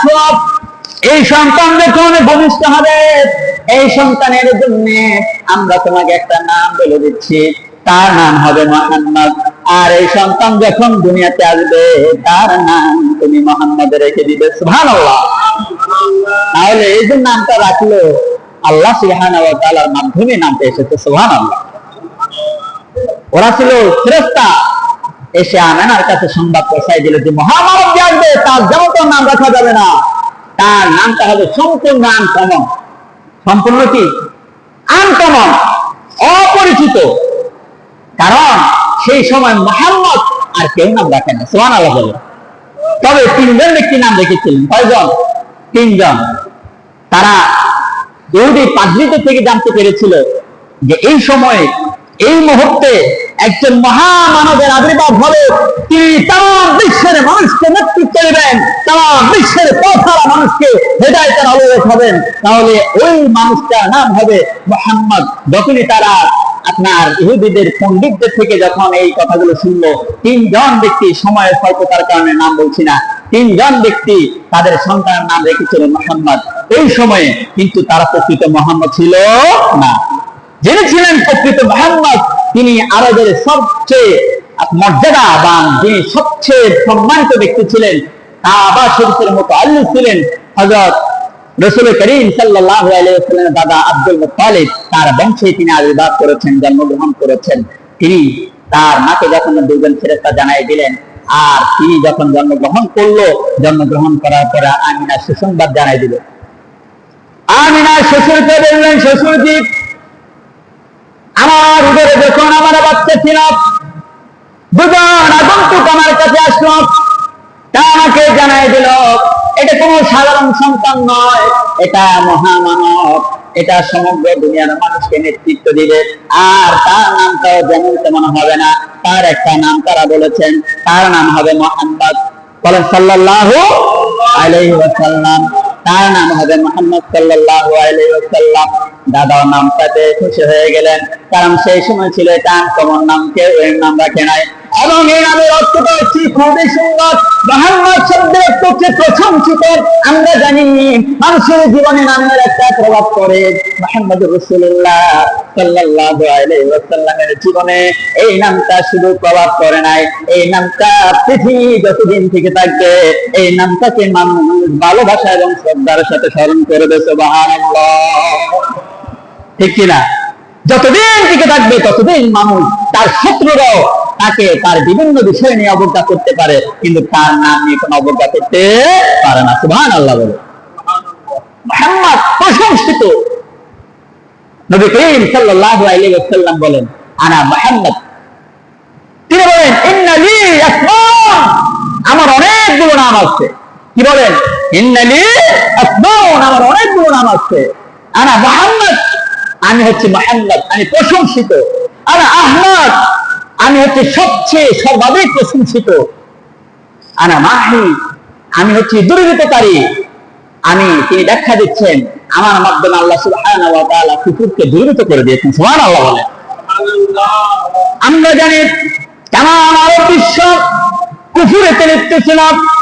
আসলো, এই সন্তান যখন ভূমিষ্ঠ হবে, এই সন্তানের জন্য আমরা তোমাকে একটা নাম বলে দিচ্ছি, তার নাম হবে মুহাম্মদ। আর এই সন্তান যখন দুনিয়াতে আসবে, তার নাম তুমি মুহাম্মদ রেখে দিবে। সুবহানাল্লাহ। তাহলে এই যে নামটা রাখলো, আল্লাহ সুবহানাহু ওয়া তাআলার মাধ্যমে নামটা এসেছে। সুবহানাল্লাহ। ওরা ছিল ফেরেশতা, এসে আমেনার কাছে সংবাদ পৌঁছায় দিল যে মহামানব যে আসবে, তার যেমন নাম রাখা যাবে না, তার নামটা হবে সম্পূর্ণ আনকমন। সম্পূর্ণ কি? আনকমন, অপরিচিত। কারণ সেই সময় মুহাম্মদ আর কেউ নাম রাখে না। সুবহানাল্লাহ বলে। তবে তিনজন ব্যক্তি নাম রেখেছিলেন। কয়জন? তিনজন। তারা ইহুদি পাদ্রীদের থেকে জানতে পেরেছিল যে এই সময়ে, এই মুহূর্তে একজন মহামানবের আবির্ভাব হবে, তিনি তাম বিশ্বের মানুষকে নেতৃত্ব দেবেন, তাম বিশ্বের পথহারা মানুষকে হেদায়েতের আলোক হবেন। তাহলে ওই মানুষটার নাম হবে মুহাম্মদ। যখনই তারা আপনার ইহুদিদের পণ্ডিতদের থেকে যখন এই কথাগুলো শুনলো, তিনজন ব্যক্তি, সময়ের স্বল্পতার কারণে নাম বলছি না, তিনজন ব্যক্তি তাদের সন্তানের নাম রেখেছিলেন মুহাম্মদ। এই সময়ে কিন্তু তারা প্রকৃত মুহাম্মদ ছিল না। যিনি ছিলেন প্রকৃত মুহাম্মদ, তিনি আরবের সবচেয়ে মর্যাদাবান, যিনি সবচেয়ে সম্মানিত ব্যক্তি ছিলেন, কাবা শরীফের মুতাআল্লিক ছিলেন হযরত রাসূল করিম সাল্লাল্লাহু আলাইহি ওয়াসাল্লামের দাদা আব্দুল মুত্তালিব। তার বংশে তিনি আবির্ভাব করেছেন, জন্মগ্রহণ করেছেন। তিনি তার মাকে যখন দুজন ফেরেশতা জানাই দিলেন, আর তিনি যখন জন্মগ্রহণ করলো, জন্মগ্রহণ করার পরে আমিনা সুসংবাদ জানাই দিল। আমিনা শ্বশুরকে বললেন, শ্বশুরজি, আমার উদরে যখন আমার বাচ্চা ছিল, দুজন আগন্তুক আমার কাছে আসলো, তা আমাকে জানাই দিল এটা কোনো সাধারণ সন্তান নয়, এটা মহামানব, এটা সমগ্র দুনিয়ার মানুষকে নেতৃত্ব দিবে। আর তার নামটাও যেমন তেমন হবে না, তার একটা নাম তারা বলেছেন, তার নাম হবে মুহাম্মদ। বলেন সাল্লাল্লাহু আলাইহি ওয়াসাল্লাম। তার নাম হবে মুহাম্মদ সাল্লাল্লাহু আলাইহি ওয়াসাল্লাম। দাদাও নামটাতে খুশি হয়ে গেলেন, কারণ সেই সময় ছিল এটা আনকমন নাম, কেউ এর নাম রাখে নাই। এবং এই নামের অর্থটা হচ্ছে খুবই সুন্দর। মুহাম্মদ শব্দের অর্থ হচ্ছে প্রশংসিত। আমরা জানি মানুষের জীবনে নামের একটা প্রভাব পড়ে। মুহাম্মদুর রাসূলুল্লাহ সাল্লাল্লাহু আলাইহি ওয়াসাল্লামের জীবনে এই নামটা শুধু প্রভাব পড়ে নাই, এই নামটা পৃথিবী যতদিন থেকে থাকবে, এই নামটাকে মানুষ ভালোবাসা এবং শ্রদ্ধার সাথে স্মরণ করবে। সুবহানাল্লাহ। ঠিক কিনা? যতদিন টিকে থাকবে ততদিন মানুষ, তার শত্রুরাও তাকে তার বিভিন্ন বিষয় নিয়ে অবজ্ঞা করতে পারে, কিন্তু তার নাম নিয়ে কোনো অবজ্ঞা করতে পারে না। সুবহানাল্লাহ বলে। মুহাম্মদ প্রশংসিত। নবী করিম সাল্লাল্লাহু আলাইহি ওয়াসাল্লাম বলেন, আনা মুহাম্মদ। তিনি বলেন, ইন্না লি আসমাউন, আমার অনেকগুলো নাম আছে। কি বলেন? ইন্না লি আসমাউন, আমার অনেকগুলো নাম আছে। আনা মুহাম্মদ, আমি হচ্ছে মুহাম্মদ, আমি প্রশংসিত। আর আহমদ, আমি হচ্ছে সবচেয়ে সর্বাধিক প্রশংসিত। আনা মাহি, আমি হচ্ছে দূরীভূতকারী। তিনি ব্যাখ্যা দিচ্ছেন, আমার মাধ্যমে আল্লাহ সুবহানাহু ওয়া তাআলা কুফরকে দূরীভূত করে দিয়েছেন। সুবহানাল্লাহ বলে। আমরা জানি তামাম আরব বিশ্ব কুফুরেতে লিপ্ত ছিল,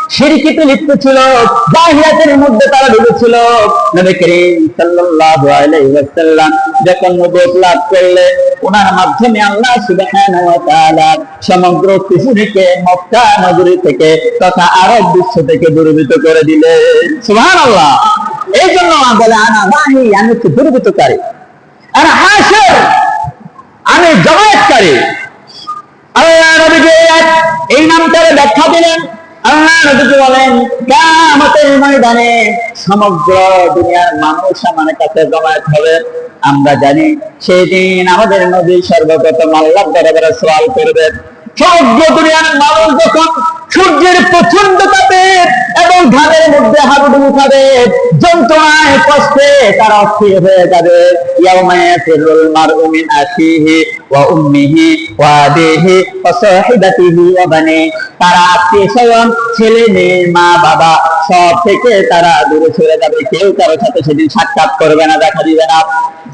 শিরকিতে লিপ্ত ছিল, জাহিলিয়াতের মধ্যে তারা ডুবেছিল। নবী করিম সাল্লাল্লাহু আলাইহি ওয়াসাল্লাম যখন নবুয়ত লাভ করলেন, ওনার মাধ্যমে আল্লাহ সুবহানাহু ওয়া তাআলা সমগ্র পৃথিবীকে মক্কা নগরী থেকে তথা আরব বিশ্ব থেকে দূরীভূত করে দিলেন। সুবহানাল্লাহ। এই জন্য বলে, আনা মাহি, আমি হচ্ছে দূরীভূতকারী। আনা হাশির, আমি জমায়েতকারী। আল্লাহ নবীকে এই নামটার ব্যাখ্যা দিলেন। আল্লাহ নবীকে বলেন, কিয়ামতের ময়দানে সমগ্র দুনিয়ার মানুষ আমার কাছে জমায়েত হবে। আমরা জানি সেই দিন আমাদের নবী সর্বপ্রথম আল্লাহর দরবারে সওয়াল করবেন। সমগ্র দুনিয়ার মানুষ যখন সূর্যের প্রচন্ড তাপে এবং ঘামের মধ্যে হাবুডুবু খাবে, যন্ত্রণায় কষ্টে তারা অস্থির হয়ে যাবে। ইয়াউমা ইয়াফিরুল মারউ মিন আখিহি ওয়া উম্মিহি ওয়া আবিহি ওয়া সাহিবাতিহি ওয়া বানি। তারা আত্মীয়-স্বজন, ছেলে মেয়ে, মা বাবা সব থেকে তারা দূরে সরে যাবে। কেউ কারোর সাথে সেদিন সাক্ষাৎ করবে না, দেখা দিবে না,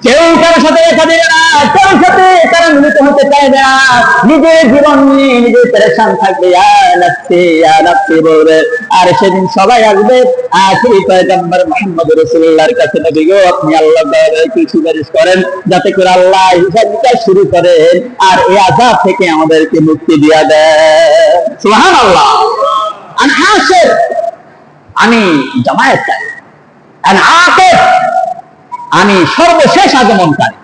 কেউ কারোর সাথে দেখা দিবে না, কারোর সাথে তারা মিলিত হতে চাইবে না। নিজের জীবন নিয়ে নিজে পেরেশান থাকবে, বলবে। আর সেদিন সবাই আসবে আখিরি পয়গম্বর মুহাম্মদ রাসূলুল্লাহর কাছে, নবী গো আপনি আল্লাহ কি সুপারিশ করেন যাতে করে আল্লাহ হিসাব নিকাশ শুরু করেন আর এই আযাব থেকে আমাদেরকে মুক্তি দিয়া দেন। সুবহানাল্লাহ। আমি জামায়াতকারী, আমি সর্বশেষ আগমনকারী।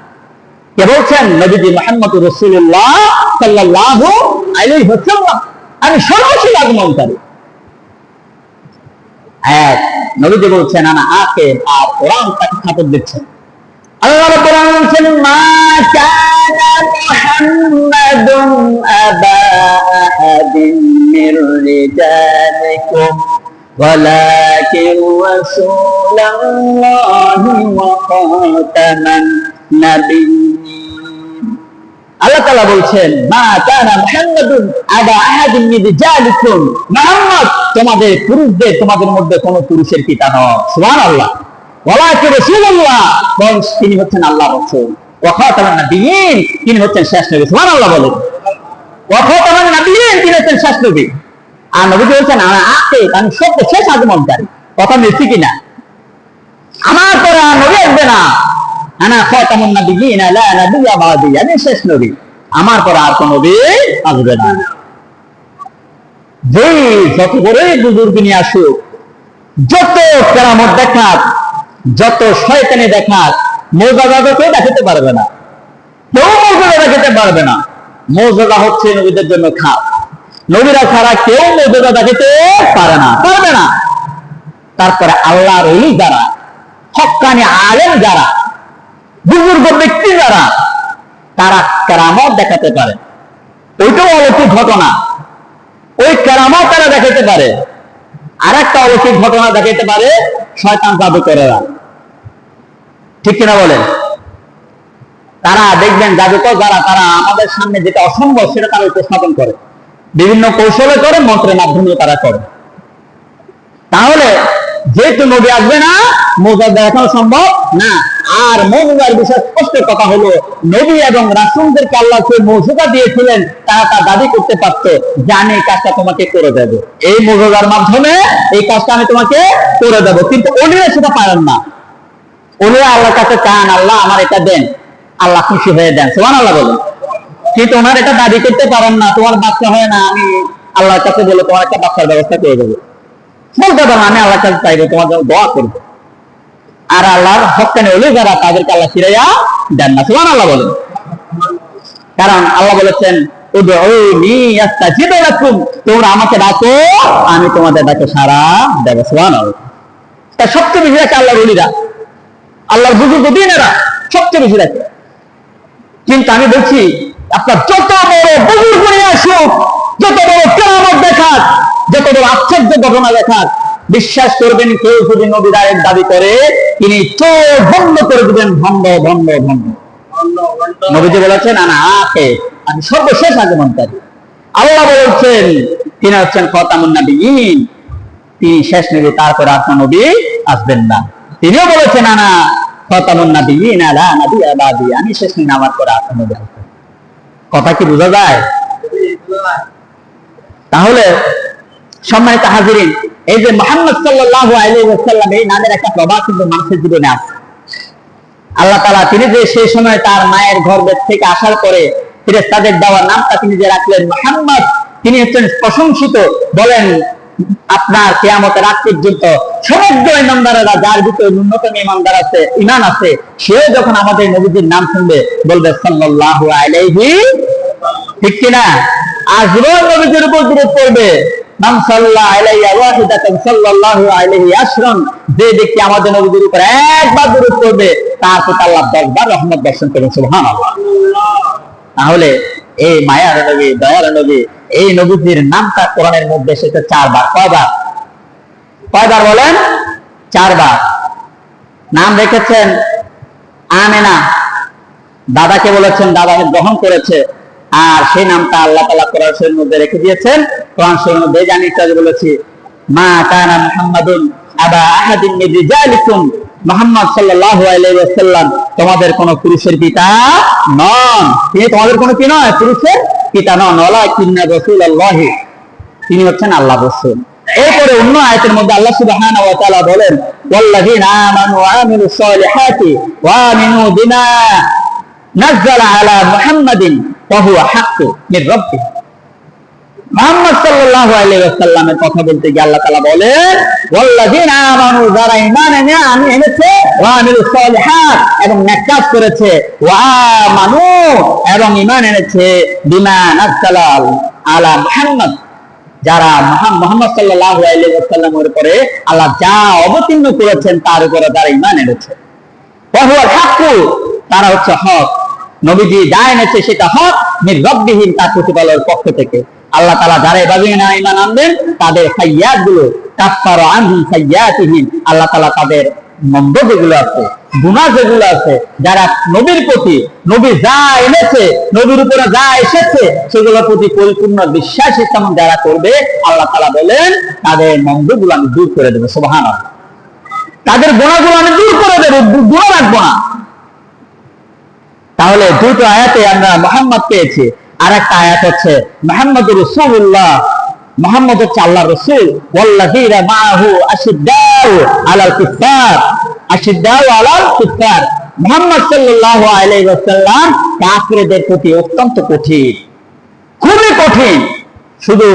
কে বলছেন? নবীজি মুহাম্মদ রাসূলুল্লাহ সাল্লাল্লাহু আলাইহি ওয়াসাল্লাম। আমি সর্বশেষ আগমনকারী। নবীজি বলছেন আনা আখির, আর কোরআন তাকে খাতর দিচ্ছেন। আল্লাহ রাব্বুল আলামিন বলছেন মা কানা মুহাম্মাদুন আবা আহাদিন মির রিজালিকুম ওয়ালাকিন রাসূলুল্লাহি ওয়া খাতামান নাবিয়্যিন। আল্লাহ তাআলা বলছেন মা কানা মুহাম্মাদুন আবা আহাদিন মির রিজালিকুম, মুহাম্মদ তোমাদের পুরুষদের, তোমাদের মধ্যে কোন পুরুষের পিতা নন। সুবহানাল্লাহ। ওয়ালাকিন রাসূলুল্লাহ, তিনি হচ্ছেন আল্লাহর রাসূল। ওয়া খাতামান নাবিয়্যিন, তিনি হচ্ছেন শেষ নবী। সুবহানাল্লাহ বলেন। ওয়া খাতামান নাবিয়্যিন, তিনি হচ্ছেন শেষ নবী। আর নবী বলছেন আমি আখির, আমি সর্বশেষ আগমনকারী। কথা মিলছে কিনা? আমার পরে আর নবী আসবে না। আনা খাতামুন নাবিয়্যিন লা নাবিয়্যা বাদি, আমি শেষ নবী, আমার পরে আর কোন নবী আসবে না। যেই যত বড়ই বুজুর্গ নিয়ে আসুক, যত কেরামত দেখাক, যত শয়তানি দেখাক, মুজিজা কেউ দেখাতে পারবে না, কেউ মুজিজা দেখাতে পারবে না। মুজিজা হচ্ছে নবীদের জন্য খাস। নবীরা ছাড়া কেউ মুজিজা দেখাতে পারে না, পারবে না। তারপরে আল্লাহর ওলি যারা, হক্কানি আলেম যারা, বুজুর্গ ব্যক্তি যারা, তারা কেরামত দেখাতে পারে। ওইটাও অলৌকিক ঘটনা, ওই কেরামত তারা দেখাতে পারে। আর একটা অলৌকিক ঘটনা দেখাতে পারে শয়তান জাদুকরেরা। ঠিক কিনা বলেন? তারা দেখবেন জাদুকর যারা, তারা আমাদের সামনে যেটা অসম্ভব সেটা তারা উপস্থাপন করে, বিভিন্ন কৌশলে করে, মন্ত্রের মাধ্যমে তারা করে। তাহলে যেহেতু নবী আসবে না, মুজিজা দেখানো সম্ভব না। আর মুজিজার বিষয় স্পষ্ট কথা হলো, নবী এবং রাসূলদেরকে আল্লাহ যে মুজিজা দিয়েছিলেন তারা তা দাবি করতে পারত যে আমি এই কাজটা তোমাকে করে দেব, এই মুজিজার মাধ্যমে এই কাজটা আমি তোমাকে করে দেব। কিন্তু ওলিরা সেটা পারেন না। ওলিরা আল্লাহর কাছে চান আল্লাহ আমার এটা দেন, আল্লাহ খুশি হয়ে দেন। সুবহানাল্লাহ বলেন। কিন্তু ওনার এটা দাবি করতে পারেন না, তোমার বাচ্চা হয় না, আমি আল্লাহর কাছে বলে তোমার একটা বাচ্চার ব্যবস্থা করে দেবো। বলতে পারো আমি আল্লাহর কাছে চাইবো, তোমার জন্য দোয়া করবো। আর আল্লাহর হক্কানি ওলি যারা, তাদেরকে আল্লাহ ফিরাইয়া দেন না। সুবহানাল্লাহ বলেন। কারণ আল্লাহ বলেছেন উদউনি আস্তাজিব লাকুম, তোমরা আমাকে ডাকো আমি তোমাদের ডাকে সাড়া দেব। সুবহানাল্লাহ। তাই সবচেয়ে বেশি রাখে আল্লাহর ওলিরা, আল্লাহর বুজুর্গ দিনেরা সবচেয়ে বেশি রাখে। কিন্তু আমি বলছি আপনার যত বড় বুজুর্গ নিয়ে আসুক, যত বড় কেরামত দেখাক, যত বড় আশ্চর্য ঘটনা দেখাক, বিশ্বাস করবেন কেউ যদি নবীর আয়ের দাবি করে, তিনি চোখ বন্ধ করে দিবেন। ভণ্ড ভণ্ড ভণ্ড। নবীজি বলেছেন আনা আখির, আমি সর্বশেষ আগমনকারী। আল্লাহ বলেছেন তিনি হচ্ছেন খাতামুন নাবিয়্যিন, তিনি শেষ নবী, তারপর আর কোন নবী আসবেন না। তিনিও বলেছেন আনা খাতামুন নাবিয়্যিন লা নাবিয়্যা বাদি, আমি শেষ নবী, আমার পরে আর কোন নবী আসবেন। কথা কি বোঝা যায়? তাহলে সম্মানিত হাজিরিন, এই যে মুহাম্মদ সাল্লাল্লাহু আলাইহি ওয়াসাল্লাম, এই নামের একটা প্রভাব কিন্তু মানুষের জীবনে আছে। আল্লাহ তাআলা তিনি যে সেই সময় তার মায়ের গর্ভে থেকে আসার পরে ফেরেশতাদের দেওয়া নামটা তিনি যে রাখলেন মুহাম্মদ, তিনি হচ্ছেন প্রশংসিত। বলেন আপনার কিয়ামতের আগ পর্যন্ত সমগ্র ইমানদারেরা, যার ভিতরে ন্যূনতম ইমানদার আছে, ঈমান আছে, সেও যখন আমাদের নবীজির নাম শুনবে বলবে সাল্লাল্লাহু আলাইহি, ঠিক কিনা? আজীবন নবীজির উপর দরুদ পড়বে। মান সাল্লা আলাইহি ওয়াহিদাতান সাল্লাল্লাহু আলাইহি আশরান, যে ব্যক্তি আমাদের নবীর উপর একবার দরুদ পড়বে তার প্রতি আল্লাহ 10 বার রহমত বর্ষণ করবেন। সুবহানাল্লাহ। তাহলে এই মায়ার নবী, দয়ার নবী, এই নবীর নামটা কোরআনের মধ্যে এসেছে 4 বার। কয়বার? কয়বার বলেন? 4 বার। নাম রেখেছেন আমেনা, দাদাকে বলেছেন, দাদাকে গ্রহণ করেছে, আর সেই নামটা আল্লাহ তাআলা কোরআন শরীফের মধ্যে রেখে দিয়েছেন। কোরআন শরীফের মধ্যে জানি কাজ বলেছি মা কানা মুহাম্মাদুন আবা আহাদিন মিন রিজালিকুম, মুহাম্মদ সাল্লাল্লাহু আলাইহি ওয়াসাল্লাম তোমাদের কোন পুরুষের পিতা নন, তিনি তোমাদের কোন কি নয়, পুরুষের পিতা নন, ওয়ালাকিন্না রাসূলুল্লাহ, তিনি হচ্ছেন আল্লাহর রাসূল। এরপরে অন্য আয়াতের মধ্যে আল্লাহ সুবহানাহু ওয়া তাআলা বলেন, ওয়াল্লাযীনা আমানু ওয়া আমিলুস সালিহাতি ওয়া আমিনু বিমা নাযালা আলা মুহাম্মাদিন ওয়া হুয়া হাক্কু মির রাব্বিহি। মুহাম্মদ সাল্লাল্লাহু আলাইহি ওয়াসাল্লামের কথা বলতে গিয়ে আল্লাহ তাআলা বলেন, ওয়াল্লাযীনা আমানু, যারা ঈমান এনেছে, ওয়া আমিলুস সালিহাত, এবং নেক কাজ করেছে, ওয়া আমানু, এবং ঈমান এনেছে, বিমা নাযালা আলা মুহাম্মাদ, যারা মুহাম্মদ সাল্লাল্লাহু আলাইহি ওয়াসাল্লামের উপরে আল্লাহ যা অবতীর্ণ করেছেন তার উপরে যারা ঈমান এনেছে, ওয়া হুয়াল হাক্কু, তারা হচ্ছে হক, নবীজি যা এনেছে সেটা হক, মির রাব্বিহিম, তার প্রতিপালকের পক্ষ থেকে। আল্লাহ তাআলা যারা এভাবে ঈমান আনবেন তাদের সাইয়্যাত গুলো কাফফারা আনহুম সাইয়্যাতিহিম, আল্লাহ তাআলা তাদের মন্দ যেগুলো আছে, গুনাহ যেগুলো আছে, যারা নবীর প্রতি, নবী যা এনেছে, নবীর উপরে যা এসেছে সেগুলোর প্রতি পরিপূর্ণ বিশ্বাস স্থাপন যারা করবে, আল্লাহ তাআলা বলেন তাদের মন্দগুলো আমি দূর করে দেবো। সুবহানাল্লাহ, তাদের গুনাহগুলো আমি দূর করে দেবো, গুনাহ রাখবো না। তাহলে দুটো আয়াতে আমরা মুহাম্মদ পেয়েছি, আর একটা আয়াত হচ্ছে মুহাম্মদুর রাসূলুল্লাহ, মুহাম্মদ হচ্ছে আল্লাহর রাসূল। ওয়াল্লাযীনা মাআহু আশিদ্দাউ আলাল কুফার, আশিদ্দাউ আলাল কুফার, মুহাম্মদ সাল্লাল্লাহু আলাইহি ওয়াসাল্লাম কাফিরদের প্রতি অত্যন্ত কঠিন, খুবই কঠিন, শুধু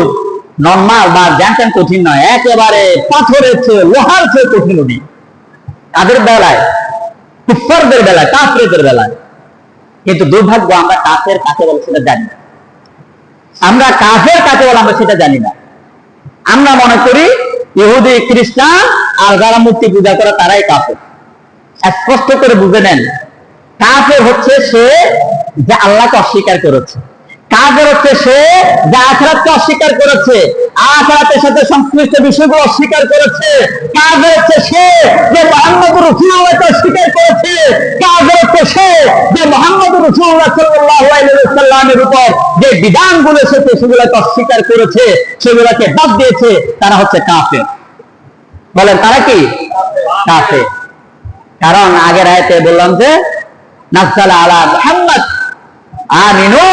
নরমাল বা জ্ঞান কঠিন নয়, একেবারে পাথরের চেয়ে, লোহার চেয়ে কঠিন উনি তাদের বেলায়, কুফারদের বেলায়, কাফিরদের বেলায়। কিন্তু দুর্ভাগ্য, আমরা কাফের কাকে বলে সেটা জানি না, আমরা কাফের কাকে বলে আমরা সেটা জানি না। আমরা মনে করি ইহুদি, খ্রিস্টান আর যারা মূর্তি পূজা করে তারাই কাফের। স্পষ্ট করে বুঝে নেন, কাফের হচ্ছে সে যে আল্লাহকে অস্বীকার করেছে, কাফের হচ্ছে সে যে আখিরাতকে অস্বীকার করেছে, আখিরাতের সাথে সংশ্লিষ্ট বিষয়গুলো অস্বীকার করেছে, কাফের হচ্ছে সে যে মুহাম্মদুর রাসূলুল্লাহকে অস্বীকার করেছে, কাফের হচ্ছে সে যে মুহাম্মদুর রাসূলুল্লাহ সাল্লাল্লাহু আলাইহি ওয়াসাল্লামের উপর যে বিধানগুলো এসেছে সেগুলোকে অস্বীকার করেছে, সেগুলোকে বাদ দিয়েছে, তারা হচ্ছে কাফের। বলেন তারা কি কাফের? কারণ আগের আয়াতে বললাম যে নাযালা আলা মুহাম্মদ আমিনু,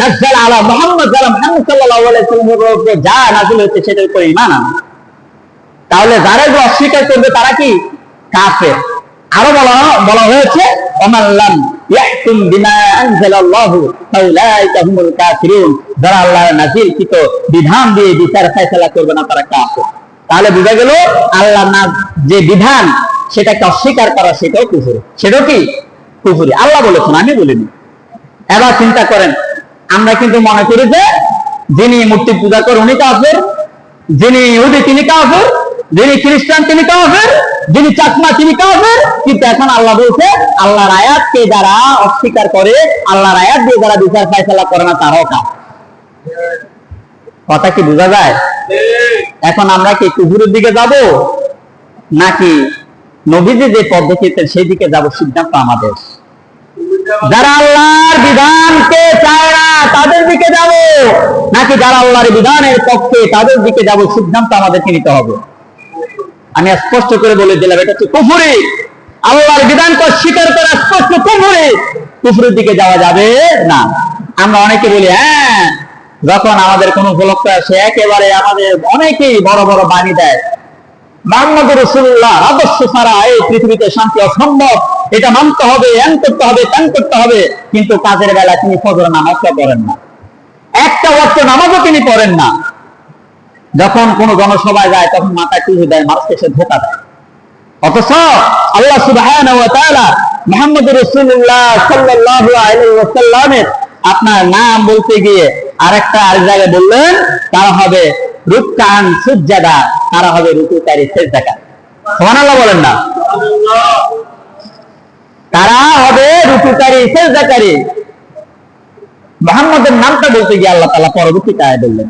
নাযালা আলা মুহাম্মদ, যারা মুহাম্মদ সাল্লাল্লাহু আলাইহি ওয়াসাল্লামের উপর যা নাযিল হয়েছে সেটার উপর ঈমান আনে। তাহলে যারা এগুলো অস্বীকার করবে তারা কি কাফের। আরো বলা হয়েছে ওমান লাম ইয়াহকুম বিমা আনজালাল্লাহু ফাউলাইকা হুমুল কাফিরুন, যারা আল্লাহর নাযিলকৃত বিধান দিয়ে বিচার ফয়সালা করবে না তারা কাফের। তাহলে বোঝা গেল আল্লাহর যে বিধান সেটাকে অস্বীকার করা সেটাও কুফর, সেটাও কি কুফরি। আল্লাহ বলেছেন, আমি বলিনি। এবার চিন্তা করেন, আমরা কিন্তু মনে করি যে যিনি মূর্তি পূজা করে উনি কাফের, যিনি ইহুদি তিনি কাফের, যিনি খ্রিস্টান তিনি কাফের, যিনি চাকমা তিনি কাফের। কিন্তু এখন আল্লাহ বলছে আল্লাহর আয়াতকে যারা অস্বীকার করে, আল্লাহর আয়াত দিয়ে যারা বিচার ফয়সালা করে না তারাও কাফের। কথা কি বোঝা যায়? এখন আমরা কি কুফরের দিকে যাব নাকি নবীজি যে পদ্ধতিতে সেই দিকে যাব? সিদ্ধান্ত আমাদের। যারা আল্লাহর বিধানকে চায় না তাদের দিকে যাব, নাকি যারা আল্লাহর বিধানের পক্ষে তাদের দিকে যাব, সিদ্ধান্ত আমাদেরকে নিতে হবে। আমি স্পষ্ট করে বলে দিলাম, এটা হচ্ছে কুফরি। আল্লাহর বিধানকে অস্বীকার করা স্পষ্ট কুফরি, কুফরের দিকে যাওয়া যাবে না। আমরা অনেকে বলি, হ্যাঁ, যখন আমাদের কোন উপলক্ষ আসে একেবারে আমাদের অনেকেই বড় বড় বাণী দেয়, মুহাম্মদুর রাসূলুল্লাহ আদর্শ ছাড়া এই পৃথিবীতে শান্তি অসম্ভব, এটা মানতে হবে, এন করতে হবে, তেন করতে হবে। কিন্তু কাজের বেলা তিনি ফজর নামাজটা পড়েন না, একটা ওয়াক্ত নামাজও তিনি পড়েন না। যখন কোন জনসভায় যায় তখন মাথা টুপি দেয়, মানুষকে সে ধোঁকা দেয়। অথচ আল্লাহ সুবহানাহু ওয়া তাআলা মুহাম্মদুর রাসূলুল্লাহ সাল্লাল্লাহু আলাইহি ওয়াসাল্লামের আপনার নাম বলতে গিয়ে আরেকটা জায়গায় বললেন তারা হবে রুকআন সুজদা, তারা হবে রুকুকারী সিজদাকারী। সুবহানাল্লাহ বলেন না? তারা হবে রুকুকারী সিজদাকারী। মুহাম্মদের নামটা বলতে গিয়ে আল্লাহ তাআলা পরবর্তীতে আয়াতে বললেন।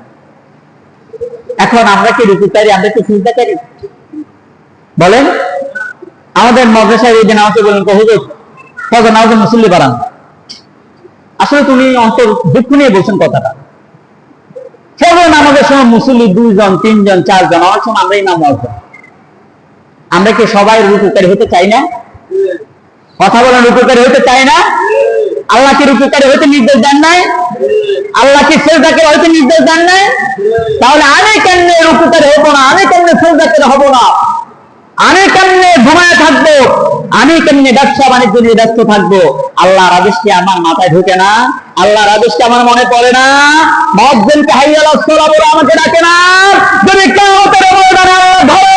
এখন আমরা কি রুকুকারী, আমরা কি সিজদাকারী? বলেন। আমাদের মাদ্রাসায় এই দিন আমাকে বলেন, হুজুর ফজর নামাজে মুসল্লি বাড়ান। আসলে তুমি অন্তর দুঃখ নিয়ে বলছেন কথাটা। ফজর নামাজের সময় মুসল্লি 2 জন 3 জন 4 জন, অনেক সময় আমরা ইমাম হবো। আমরা কি সবাই রুকুকারী হতে চাই না? কথা বলেন, রুকুকারী হতে চাই না? আল্লাহ কি রুকুকারী হতে নির্দেশ দেন নাই? আল্লাহ কি সিজদাকে হতে নির্দেশ দেন নাই? তাহলে আমি কেমনে রুকুকারী হবো না? আমি কেমনে সিজদাকে হবো না? আমি কেমনে ঘুমায় থাকবো? আমি কেমনে ব্যবসা বাণিজ্য নিয়ে ব্যস্ত থাকবো? আল্লাহর আদেশ কি আমার মাথায় ঢুকে না? আল্লাহর আদেশ কি আমার মনে পড়ে না? মুয়াজ্জিনকে হাইয়া আলাস সালাহ বলে আমাকে ডাকে না? যদি কিয়ামতের ময়দানে আল্লাহ ধরে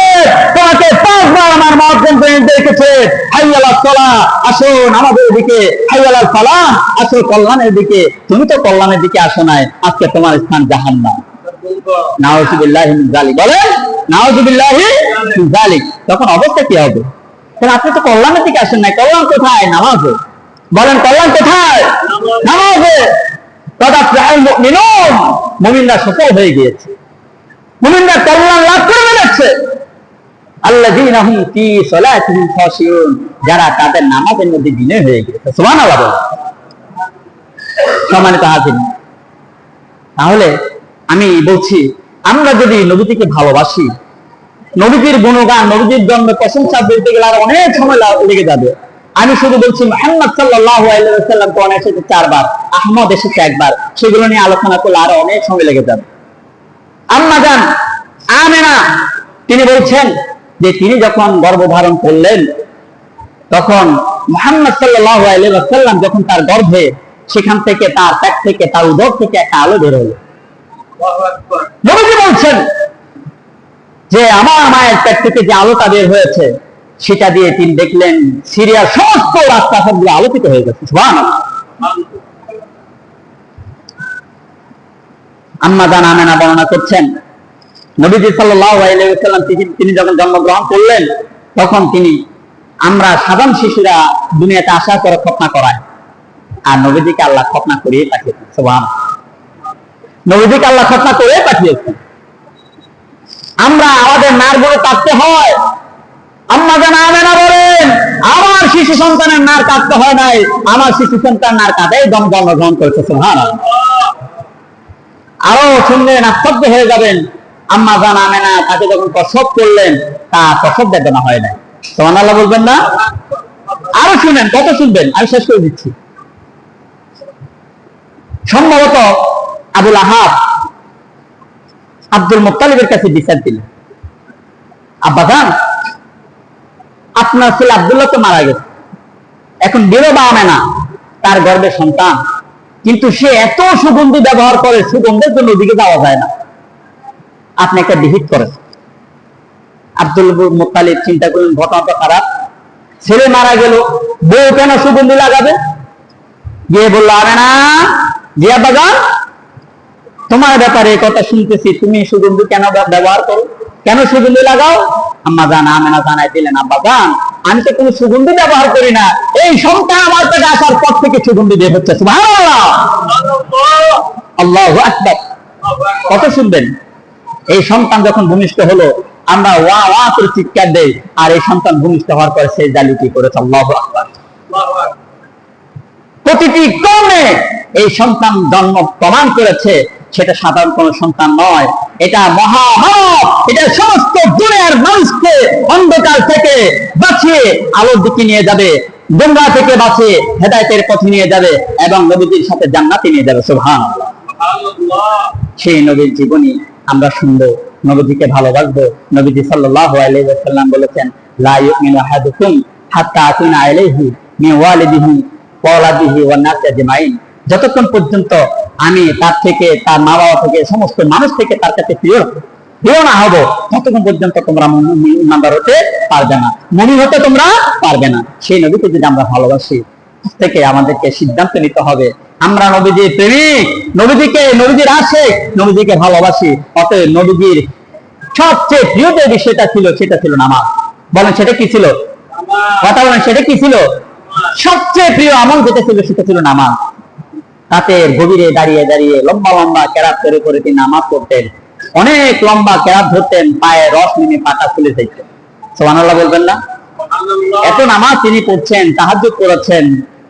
তোমাকে 5 বার আমার মুয়াজ্জিনকে নির্দেশ দিয়েছে, হাইয়া আলাস সালাহ, আসুন আমাদের দিকে, হাইয়া আলাস ফালাহ, আসো কল্যাণের দিকে। তুমি তো কল্যাণের দিকে আসো নাই, আজকে তোমার স্থান জাহান্নাম। নাউযুবিল্লাহি মিন যালিক। বলেন নাউযুবিল্লাহি মিন যালিক। তখন অবস্থা কি হবে? তাহলে আপনি তো কল্যাণের দিকে আসেন নাই। কল্যাণ কোথায়? নামাজে। বলেন কল্যাণ কোথায়? নামাজে। তাদাফআল মুমিনুন, মুমিনরা সফল হয়ে গিয়েছে, মুমিনরা কল্যাণ লাভ করে যাচ্ছে। আল্লাযীনা হুম ফী সালাতিহিম খাশিউন, যারা তাদের নামাজের মধ্যে বিনয় হয়ে গিয়েছে। সুবহানাল্লাহ বলেন। সম্মানিত হাজির, তাহলে আমি বলছি, আমরা যদি নবীকে ভালোবাসি, নবীজির গুণগান, নবীজির জন্য প্রশংসা বলতে গেলে আর অনেক সময় লেগে যাবে। আমি শুধু বলছি মুহাম্মদ সাল্লাল্লাহু আলাইহি ওয়াসাল্লাম কোরআনে এসেছে 4 বার, আহমদ এসেছে 1 বার, সেগুলো নিয়ে আলোচনা করলে আরো অনেক সময় লেগে যাবে। আম্মা জান আমেনা তিনি বলছেন যে তিনি যখন গর্ভধারণ করলেন, তখন মুহাম্মদ সাল্লাল্লাহু আলাইহি ওয়াসাল্লাম যখন তার গর্ভে, সেখান থেকে তার পেট থেকে, তার উদর থেকে একটা আলো বের হলো। নবীজি বলছেন যে আমার মায়ের পেট থেকে যে আলোটা বের হয়েছে, সেটা দিয়ে তিনি দেখলেন সিরিয়ার সমস্ত রাস্তাঘাটগুলো আলোকিত হয়ে গেছে। সুবহানাল্লাহ। আম্মা জান আমেনা বর্ণনা করছেন, নবীজি সাল্লাল্লাহু আলাইহি ওয়াসাল্লাম তিনি যখন জন্মগ্রহণ করলেন, তখন তিনি, আমরা সাধারণ শিশুরা দুনিয়াতে আসার পরে খতনা করায়, আর নবীজিকে আল্লাহ খতনা করিয়ে পাঠিয়েছেন। সুবহানাল্লাহ। নবীজিকে আল্লাহ খতনা করে পাঠিয়েছেন। আমরা আমাদের নারগুলো কাটতে হয়। আম্মা জান আমেনা বলেন, আমার শিশু সন্তানের নার কাটতে হয় নাই, আমার শিশু সন্তান নার কাটাই জন্মগ্রহণ করেছে। সুবহানাল্লাহ। আরো শুনলেন, আশ্চর্য হয়ে যাবেন, আম্মা জান আমেনা তাকে যখন প্রসব করলেন, তা প্রসব বেদনা হয় নাই। সুবহানাল্লাহ বলবেন না? আরো শুনেন, কত শুনবেন, আমি শেষ করে দিচ্ছি। সম্ভবত আবুল আহাব আব্দুল মুত্তালিবের কাছে বিচার দিলেন, আব্বাজান আপনার ছেলে আব্দুল্লাহ তো মারা গেছে, এখন বিধবা আমেনা, তার গর্ভে সন্তান, কিন্তু সে এত সুগন্ধি ব্যবহার করে, সুগন্ধের জন্য ওদিকে যাওয়া যায় না, আপনি একটা বিহিত করেন। আব্দুল মুত্তালিব চিন্তা করলেন, ঘটনা তো খারাপ, ছেলে মারা গেল, বউ কেন সুগন্ধি লাগাবে? গিয়ে বললো, আমেনা, জি আব্বাজান, তোমার ব্যাপারে কথা শুনতেছি, তুমি সুগন্ধি কেন ব্যবহার করো, কেন সুগন্ধি লাগাও? আম্মা জান আমেনা জানাই দিলেন, আব্বাজান আমি তো কোনো সুগন্ধি ব্যবহার করি না, এই সন্তান আমার পেটে আসার পর থেকে সুগন্ধি বের হচ্ছে। সুবহানাল্লাহ, আল্লাহু আকবার। কত শুনবেন? এই সন্তান যখন ভূমিষ্ঠ হলো, আমরা ওয়া ওয়া করে চিৎকার দেই, আর এই সন্তান ভূমিষ্ঠ হওয়ার পর সেই জালি কি করেছে? আল্লাহু আকবার। প্রতিটি কর্মে এই সন্তান জন্ম প্রমাণ করেছে সেটা সাধারণ কোন সন্তান নয়, এটা মহামানব, এটা সমস্ত দুনিয়ার মানুষকে অন্ধকার থেকে বাঁচিয়ে আলোর দিকে নিয়ে যাবে, গোমরাহ থেকে বাঁচিয়ে হেদায়েতের পথে নিয়ে যাবে, এবং নবীজির সাথে জান্নাতে নিয়ে যাবে। সুবহানাল্লাহ। সেই নবীর জীবনী আমরা শুনবো, নবীজিকে ভালোবাসবো। নবীজি সাল্লাল্লাহু আলাইহি ওয়াসাল্লাম বলেছেন, লা ইউমিনু আহাদুকুম হাত্তা আকুনা আলাইহি মিন ওয়ালিদিহি ওয়া ওয়ালাদিহি ওয়ান নাসি আজমাইন, যতক্ষণ পর্যন্ত আমি তার থেকে, তার মা বাবা থেকে, সমস্ত মানুষ থেকে তার কাছে প্রিয় না হবো, ততক্ষণ পর্যন্ত তোমরা ইমানদার হতে পারবে না, মুমিন হতে তোমরা পারবে না। সেই নবীকে যদি আমরা ভালোবাসি, থেকে আমাদেরকে সিদ্ধান্ত নিতে হবে, আমরা নবীজির প্রেমিক, নবীজির আশিক, নবীজিকে ভালোবাসি। অতএব নবীজির সবচেয়ে প্রিয় যে বিষয়টা ছিল, সেটা ছিল নামাজ। বলেন সেটা কি ছিল? কথা বলেন, সেটা কি ছিল? সবচেয়ে প্রিয় আমল যেটা ছিল, সেটা ছিল নামাজ। তাতে গভীরে দাঁড়িয়ে দাঁড়িয়ে লম্বা লম্বা কেরাত করে করে তিনি নামাজ পড়তেন, অনেক লম্বা কেরাত ধরতেন, পায়ে রস নেমে পাটা খুলে যাইতেন। সুবহানাল্লাহ বলবেন না? এত নামাজ তিনি পড়ছেন, তাহাজ্জুদ করেছেন,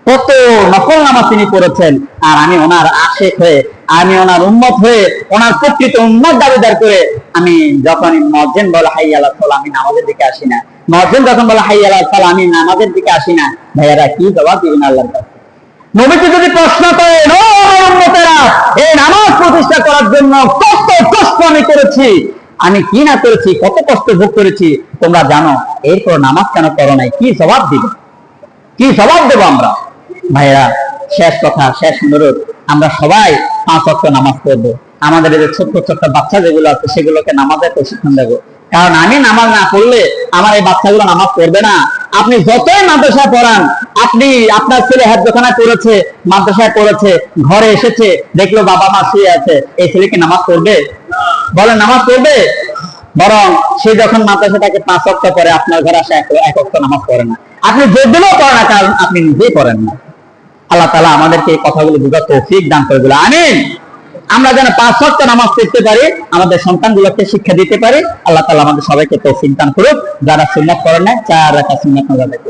কত নকল নামাজ তিনি পড়েছেন, আর আমি ওনার আশেক হয়ে, আমি ওনার উম্মত হয়ে, ওনার প্রকৃত উম্মত দাবিদার করে আমি যখন মুয়াজ্জিন বলে হাই আলাল সালাহ আমি নামাজের দিকে আসি না, মুয়াজ্জিন যখন বলে হাই আলাল সালাহ আমি নামাজের দিকে আসি না, ভাইয়ারা কি জবাব দিবেন আল্লাহর কাছে? নবীজি যদি প্রশ্ন করেন, ও উম্মতেরা, এই নামাজ প্রতিষ্ঠা করার জন্য কত কষ্ট আমি করেছি, আমি কি না করেছি, কত কষ্ট ভোগ করেছি তোমরা জানো, এরপর নামাজ কেন করো নাই, কি জবাব দিবে? কি জবাব দেবো আমরা? ভাইরা, শেষ কথা, শেষ অনুরোধ, আমরা সবাই 5 ওয়াক্ত নামাজ পড়বো। আমাদের এই যে ছোট্ট ছোট্ট বাচ্চা যেগুলো আছে সেগুলোকে নামাজের প্রশিক্ষণ দেবো, কারণ আমি নামাজ না পড়লে আমার এই বাচ্চাগুলো নামাজ পড়বে না। আপনি যতই মাদ্রাসায় পড়ান, আপনি আপনার ছেলে হেফজখানায় পড়েছে, মাদ্রাসায় পড়েছে, ঘরে এসেছে, দেখলো বাবা মা শুয়ে আছে, এই ছেলে কি নামাজ পড়বে? বলেন, নামাজ পড়বে? বরং সে যখন মাদ্রাসাটাকে 5 ওয়াক্ত পড়ে, আপনার ঘরে আসে 1 ওয়াক্ত নামাজ পড়ে না। আপনি জোর দিলেও পড়েন না, কারণ আপনি নিজেই পড়েন না। আল্লাহ তাআলা আমাদেরকে এই কথাগুলো বুঝার তৌফিক দান করে দিল, আমিন। আমরা যেন 5 ওয়াক্ত নামাজ পড়তে পারি, আমাদের সন্তানগুলোকে শিক্ষা দিতে পারি। আল্লাহ তাআলা আমাদের সবাইকে তৌফিক দান করুক। যারা সুন্নাত পড়েন না, 4 রাকাত সুন্নাত নামাজ